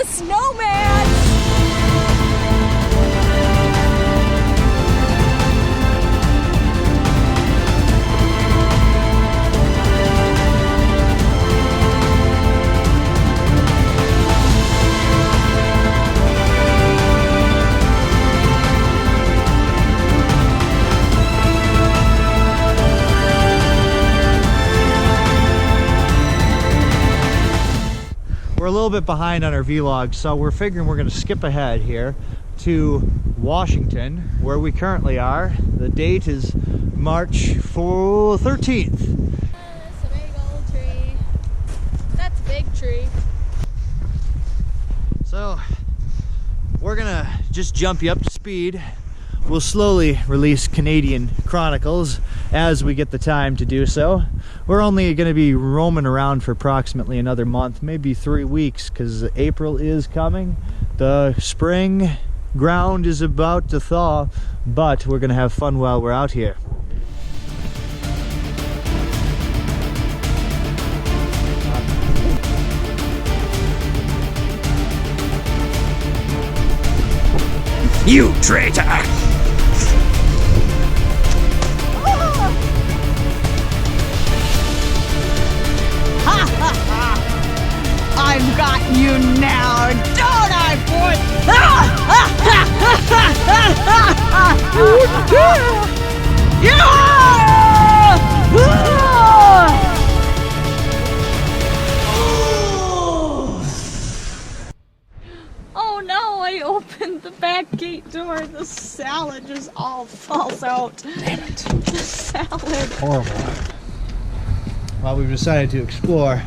snowman! We're a little bit behind on our vlog, so we're figuring we're going to skip ahead here to Washington, where we currently are. The date is March 13th. That's a big old tree. That's a big tree. So we're going to just jump you up to speed. We'll slowly release Canadian Chronicles as we get the time to do so. We're only going to be roaming around for approximately another month, maybe 3 weeks, because April is coming. The spring ground is about to thaw, but we're going to have fun while we're out here. You traitor! I've got you now, don't I, boy? Oh no, I opened the back gate door. The salad just all falls out. Damn it. The salad. Horrible. Well, we've decided to explore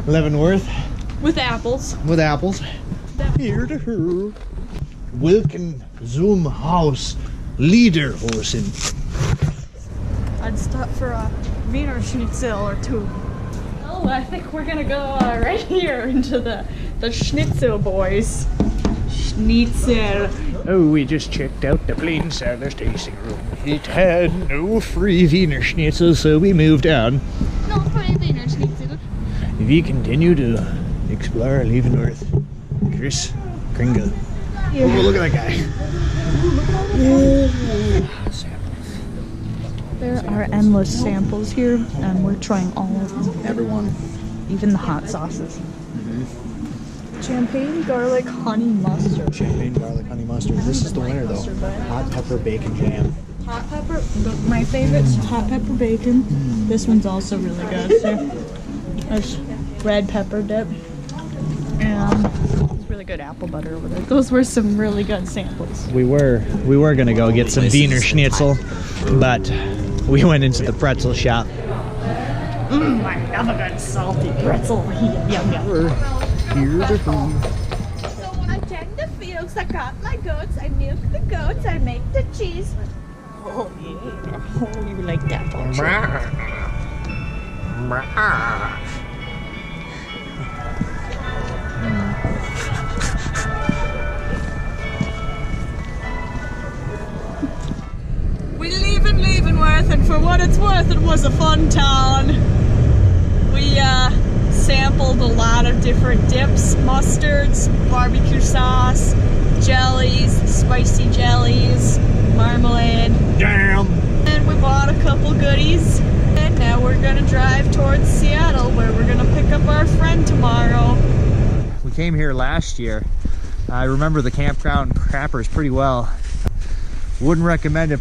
Leavenworth With apples. with apples. Here to her. Wilken zum Haus Lederhosen. I'd stop for a Wiener Schnitzel or two. Oh, I think we're gonna go right here into the Schnitzel boys. Schnitzel. Oh, we just checked out the plain service tasting room. It had no free Wiener Schnitzel, so we moved on. No, free Wiener Schnitzel. We continue to explore Leavenworth. Chris Kringle. Yeah. Oh, look at that guy. There are endless samples here, and we're trying all of them. Everyone. Even the hot sauces. Champagne, garlic, honey mustard. Champagne, garlic, honey mustard. This is the winner, though. Hot pepper bacon jam. Hot pepper. My favorite's hot pepper bacon. This one's also really good. So there's red pepper dip. And it's really good apple butter over there. Those were some really good samples. We were gonna go get some Wiener Schnitzel, but we went into the pretzel shop. I love a good salty pretzel. Yum yum. So I tend the fields, I got my goats, I milk the goats, I make the cheese. Oh yeah. Oh, you like that, don't you? We live in Leavenworth, and for what it's worth, it was a fun town. We sampled a lot of different dips, mustards, barbecue sauce, jellies, spicy jellies, marmalade. Damn! And we bought a couple goodies. And now we're gonna drive towards Seattle, where we're gonna pick up our friend tomorrow. We came here last year. I remember the campground crappers pretty well. Wouldn't recommend it.